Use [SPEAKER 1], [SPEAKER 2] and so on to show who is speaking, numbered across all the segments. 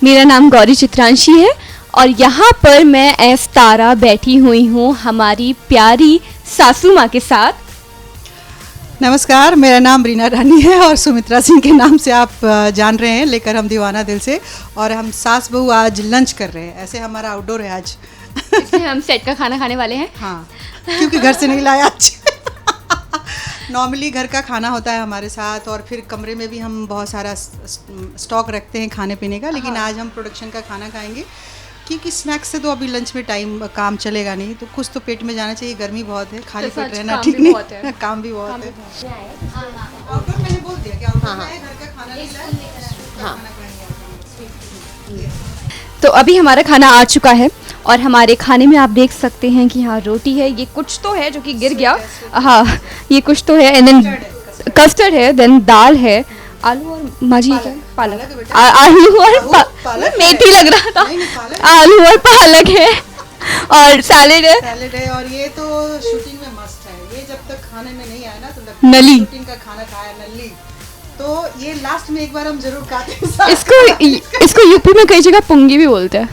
[SPEAKER 1] मेरा नाम गौरी चित्रांशी है और यहाँ पर मैं एस तारा बैठी हुई हूँ हमारी प्यारी सासू माँ के साथ।
[SPEAKER 2] नमस्कार, मेरा नाम रीना रानी है और सुमित्रा सिंह के नाम से आप जान रहे हैं, लेकर हम दीवाना दिल से। और हम सास बहू आज लंच कर रहे हैं, ऐसे हमारा आउटडोर है आज।
[SPEAKER 1] इसलिए हम सेट का खाना खाने वाले हैं।
[SPEAKER 2] हाँ, क्योंकि घर से नहीं लाया आज। नॉर्मली घर का खाना होता है हमारे साथ, और फिर कमरे में भी हम बहुत सारा स्टॉक रखते हैं खाने पीने का, लेकिन आज हम प्रोडक्शन का खाना खाएंगे क्योंकि स्नैक्स से तो अभी लंच में टाइम काम चलेगा नहीं, तो कुछ तो पेट में जाना चाहिए। गर्मी बहुत है, खाली पेट रहना ठीक नहीं, काम भी बहुत है। आउटडोर मैंने बोल दिया कि आउटडोर में घर का खाना नहीं लाया।
[SPEAKER 1] तो अभी हमारा खाना आ चुका है और हमारे खाने में आप देख सकते हैं कि हाँ रोटी है, ये कुछ तो है जो कि गिर गया, हाँ ये कुछ तो है, एंड देन कस्टर्ड है, देन दाल है, आलू और माजी क्या पालक, आलू और मेथी लग रहा था, आलू और पालक है और सैलेड है।
[SPEAKER 2] और ये तो शूटिंग में मस्ट है, ये जब तक खाने में नहीं आया ना तो
[SPEAKER 1] नली
[SPEAKER 2] शूटिंग का खाना खाया नली, तो ये लास्ट में एक बार हम जरूर खाते हैं।
[SPEAKER 1] इसको यूपी में कई जगह पुंगी भी बोलते हैं,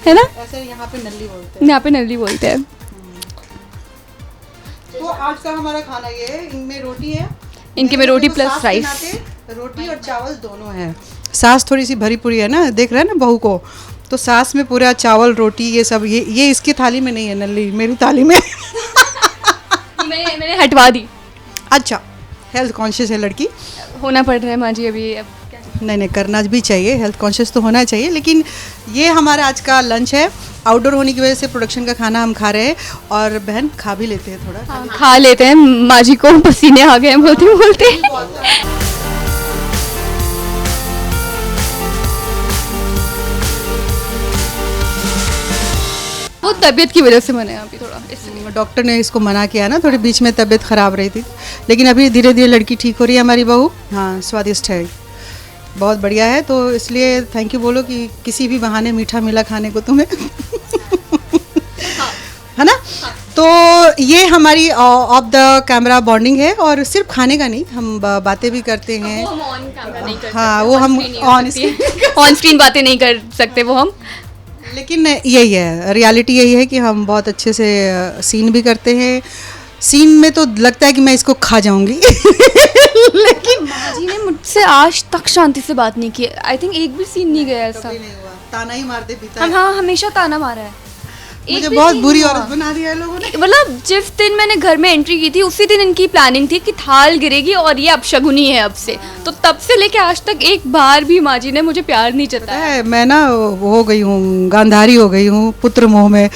[SPEAKER 1] है ना?
[SPEAKER 2] ऐसे यहाँ पे नल्ली बोलते हैं।
[SPEAKER 1] यहाँ पे नल्ली बोलते हैं।
[SPEAKER 2] तो आज का हमारा खाना ये है, इनमें रोटी है,
[SPEAKER 1] इनके में रोटी प्लस राइस,
[SPEAKER 2] रोटी और चावल दोनों है। सास थोड़ी सी भरी पूरी है ना, देख रहे हैं ना बहू को, तो सास में पूरा चावल रोटी ये सब, ये इसकी थाली में नहीं है नल्ली, मेरी थाली में।
[SPEAKER 1] मैंने हटवा दी।
[SPEAKER 2] अच्छा, हेल्थ कॉन्शियस है लड़की,
[SPEAKER 1] होना पड़ रहा है माँ जी अभी।
[SPEAKER 2] नहीं करना भी चाहिए, हेल्थ कॉन्शियस तो होना चाहिए। लेकिन ये हमारा आज का लंच है, आउटडोर होने की वजह से प्रोडक्शन का खाना हम खा रहे हैं, और बहन खा भी लेते हैं थोड़ा।
[SPEAKER 1] हाँ, खा लेते हैं, माँ जी को पसीने आ गए हैं बोलते बोलते। वो तबीयत की वजह से मैंने यहाँ पे थोड़ा, इसलिए
[SPEAKER 2] डॉक्टर ने इसको मना किया ना, थोड़ी बीच में तबीयत खराब रही थी, लेकिन अभी धीरे धीरे लड़की ठीक हो रही है हमारी बहू। हाँ, स्वादिष्ट है, बहुत बढ़िया है, तो इसलिए थैंक यू बोलो कि किसी भी बहाने मीठा मिला खाने को तुम्हें। है ना? तो ये हमारी ऑफ द कैमरा बॉन्डिंग है, और सिर्फ खाने का नहीं, हम बातें भी करते हैं।
[SPEAKER 1] वो हम ऑन कैमरा नहीं कर सकते,
[SPEAKER 2] हाँ, वो हम
[SPEAKER 1] ऑन स्क्रीन बातें नहीं कर सकते वो हम,
[SPEAKER 2] लेकिन यही है, रियलिटी यही है कि हम बहुत अच्छे से सीन भी करते हैं। सीन में तो लगता है कि मैं इसको खा जाऊंगी। लेकिन
[SPEAKER 1] माँ जी ने मुझसे आज तक शांति से बात नहीं की, आई थिंक एक भी सीन नहीं गया ऐसा।
[SPEAKER 2] नहीं हुआ, ताना ही मारते पीता है।
[SPEAKER 1] हाँ, हमेशा ताना मारा है।
[SPEAKER 2] मुझे बहुत बुरी औरत बना दिया है लोगों ने।
[SPEAKER 1] मतलब जिस दिन मैंने घर में एंट्री की थी उसी दिन इनकी प्लानिंग थी कि थाल गिरेगी और ये अपशगुनी है अब से, तो तब से लेके आज तक एक बार भी माँ जी ने मुझे प्यार नहीं जताया है।
[SPEAKER 2] मैं ना हो गई हूँ, गांधारी हो गई हूँ, पुत्र मोह में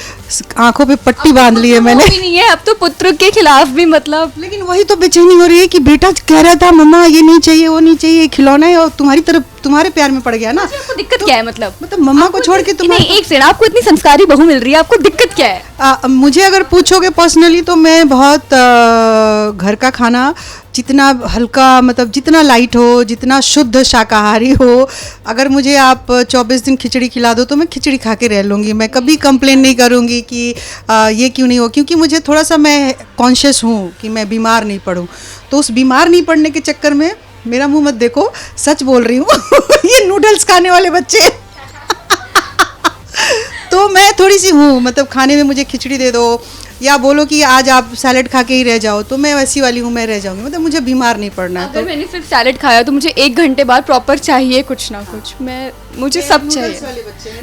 [SPEAKER 2] आंखों पे पट्टी बांध ली है मैंने।
[SPEAKER 1] नहीं है अब तो पुत्र के खिलाफ भी, मतलब
[SPEAKER 2] लेकिन वही तो बेचैनी हो रही है कि बेटा कह रहा था मम्मा ये नहीं चाहिए वो नहीं चाहिए, खिलौना है, और तुम्हारी तरफ तुम्हारे प्यार में पड़ गया ना।
[SPEAKER 1] आपको दिक्कत क्या है? मतलब
[SPEAKER 2] मम्मा को छोड़ के तुम
[SPEAKER 1] नहीं, एक सेकंड, आपको इतनी संस्कारी बहू मिल रही है, आपको दिक्कत क्या है?
[SPEAKER 2] मुझे अगर पूछोगे पर्सनली तो मैं बहुत घर का खाना जितना हल्का, मतलब जितना लाइट हो, जितना शुद्ध शाकाहारी हो, अगर मुझे आप 24 दिन खिचड़ी खिला दो तो मैं खिचड़ी खा के रह लूँगी। मैं कभी कंप्लेन नहीं करूँगी कि ये क्यों नहीं हो, क्योंकि मुझे थोड़ा सा मैं कॉन्शियस हूँ कि मैं बीमार नहीं पड़ूँ। तो उस बीमार नहीं पड़ने के चक्कर में, मेरा मुंह मत देखो, सच बोल रही हूँ। ये नूडल्स खाने वाले बच्चे। तो मैं थोड़ी सी हूँ, मतलब खाने में मुझे खिचड़ी दे दो या बोलो कि आज आप सैलेड खा के ही रह जाओ, तो मैं वैसी वाली हूँ, मैं रह जाऊंगी, मतलब मुझे बीमार नहीं पड़ना है।
[SPEAKER 1] अगर मैंने सिर्फ सैलेड खाया तो मुझे 1 घंटे बाद प्रॉपर चाहिए कुछ ना कुछ, मुझे सब चाहिए।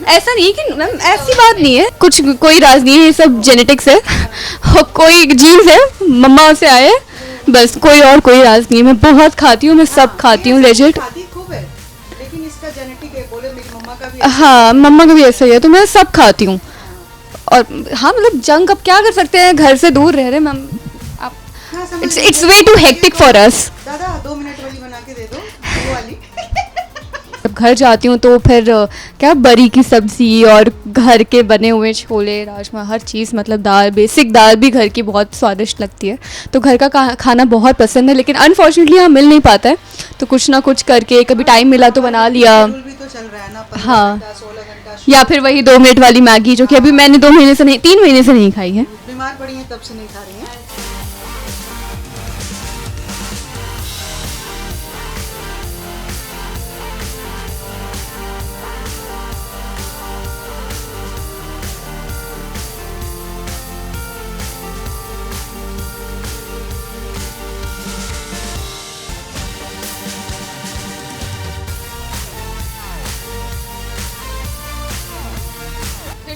[SPEAKER 1] ऐसा नहीं कि मैम, ऐसी बात नहीं है, कुछ कोई राज नहीं है, ये सब जेनेटिक्स है, कोई जीन्स है, मम्मा से आए, बस कोई और कोई राज नहीं है। मैं बहुत खाती हूँ, मैं सब खाती हूँ लेजिट। हाँ, मम्मा का भी ऐसा ही है, तो मैं सब खाती हूँ। और हाँ, मतलब जंक अब क्या कर सकते हैं, घर से दूर रह रहे मैम, आप it's way too hectic for us.
[SPEAKER 2] दादा 2 मिनट वाली बना के दे दो, वो वाली।
[SPEAKER 1] जब घर जाती हूँ तो फिर क्या बरी की सब्जी और घर के बने हुए छोले राजमा हर चीज़, मतलब दाल, बेसिक दाल भी घर की बहुत स्वादिष्ट लगती है। तो घर का खाना बहुत पसंद है, लेकिन अनफॉर्चुनेटली यहाँ मिल नहीं पाता है, तो कुछ ना कुछ करके कभी टाइम मिला तो बना लिया। हाँ, या फिर वही 2 मिनट वाली मैगी, जो कि अभी मैंने 2 महीने से नहीं, 3 महीने से नहीं खाई है।
[SPEAKER 2] बीमार पड़ी है तब से नहीं खा रही है।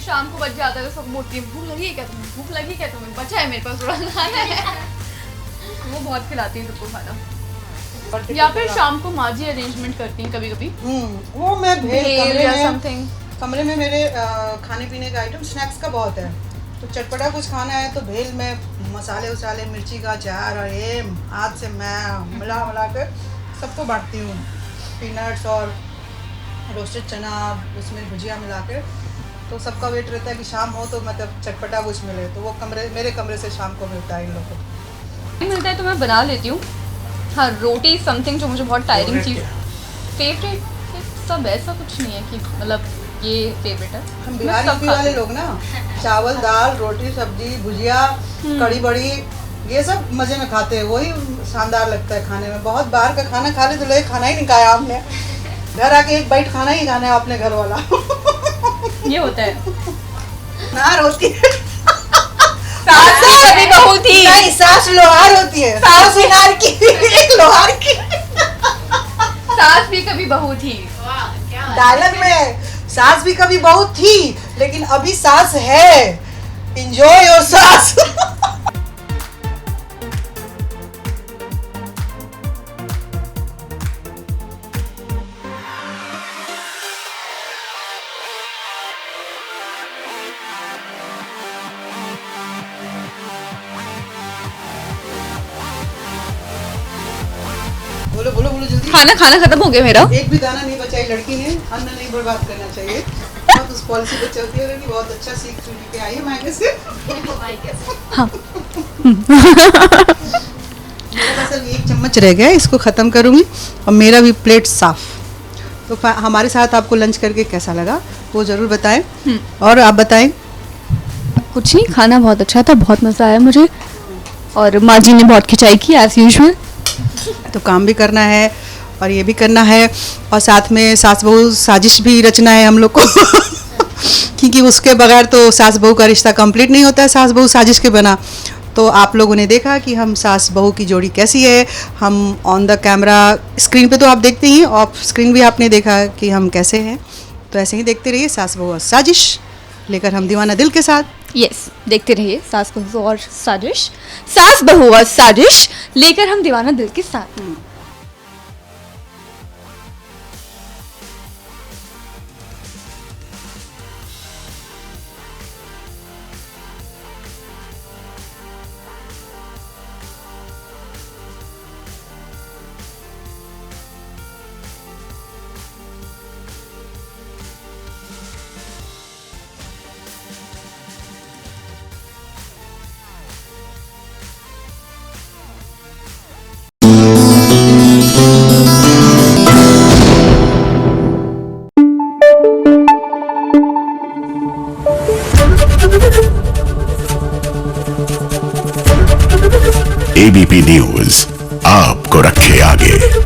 [SPEAKER 1] शाम को बच जाता है तो सब बोलती है भूख लगी है क्या तुम्हें, भूख लगी क्या तुम्हें, बचा है मेरे पास थोड़ा खाना है। वो बहुत खिलाती है सबको खाना। या फिर शाम को माँ जी अरेंजमेंट करती हैं कभी कभी।
[SPEAKER 2] वो मैं
[SPEAKER 1] भेल या समथिंग।
[SPEAKER 2] कमरे में मेरे खाने पीने का आइटम स्नैक्स का बहुत है, तो चटपटा कुछ खाना है तो भेल में मसाले वसाले मिर्ची का अचार और ये हाथ से मैं मिला के सबको बांटती हूँ। पीनट्स और रोस्टेड चना उसमें भुजिया मिला के, तो सबका वेट रहता है कि शाम हो तो मतलब चटपटा कुछ मिले, तो वो मेरे कमरे से शाम को मिलता है इन लोगों को।
[SPEAKER 1] मिलता है तो मैं बना लेती हूँ। हाँ, रोटी समथिंग जो मुझे बहुत टायरिंग चीज़। फेवरेट सब ऐसा कुछ नहीं है कि मतलब ये फेवरेट है।
[SPEAKER 2] हम बिहारी यूपी वाले लोग ना, चावल दाल रोटी सब्जी भुजिया कड़ी बड़ी ये सब मजे में खाते हैं, वही शानदार लगता है खाने में। बहुत बाहर का खाना खा ले तो लगे खाना ही नहीं खाया आपने, घर आके एक बाइट खाना ही खाना है आपने घर वाला।
[SPEAKER 1] ये होता है
[SPEAKER 2] नार होती है।
[SPEAKER 1] सास भी कभी बहू थी।
[SPEAKER 2] नहीं, सास लोहार होती है, सास लोहार की एक लोहार की।
[SPEAKER 1] सास भी कभी बहू थी।
[SPEAKER 2] डायलॉग में सास भी कभी बहू थी लेकिन अभी सास है। एंजॉय योर सास। बोलो बोलो बोलो जल्दी।
[SPEAKER 1] खाना खत्म हो गया मेरा।
[SPEAKER 2] एक भी दाना नहीं बचाई लड़की ने, अन्न नहीं बर्बाद करना चाहिए। बहुत उस पॉलिसी पे चलती है कि बहुत अच्छा सीख के आई है मायके से।
[SPEAKER 1] हाँ।
[SPEAKER 2] मेरा बस अब एक चम्मच रह गया है, इसको ख़त्म करूँगी और मेरा भी प्लेट साफ। तो हमारे साथ आपको लंच करके कैसा लगा वो ज़रूर बताएं। और आप बताएं।
[SPEAKER 1] कुछ नहीं, खाना बहुत अच्छा था, बहुत मज़ा आया मुझे, और माँ जी ने बहुत खिंचाई की एज यूजुअल।
[SPEAKER 2] तो काम भी करना है और ये भी करना है, और साथ में सास बहू साजिश भी रचना है हम लोग को। क्योंकि उसके बगैर तो सास बहू का रिश्ता कंप्लीट नहीं होता है, सास बहू साजिश के बिना। तो आप लोगों ने देखा कि हम सास बहू की जोड़ी कैसी है। हम ऑन द कैमरा स्क्रीन पे तो आप देखते ही, ऑफ स्क्रीन भी आपने देखा कि हम कैसे हैं। तो ऐसे ही देखते रहिए सास बहू और साजिश लेकर हम दीवाना दिल के साथ।
[SPEAKER 1] यस, देखते रहिए सास बहू और साजिश, सास बहू और साजिश लेकर हम दीवाना दिल के साथ।
[SPEAKER 3] एबीपी न्यूज आपको रखे आगे।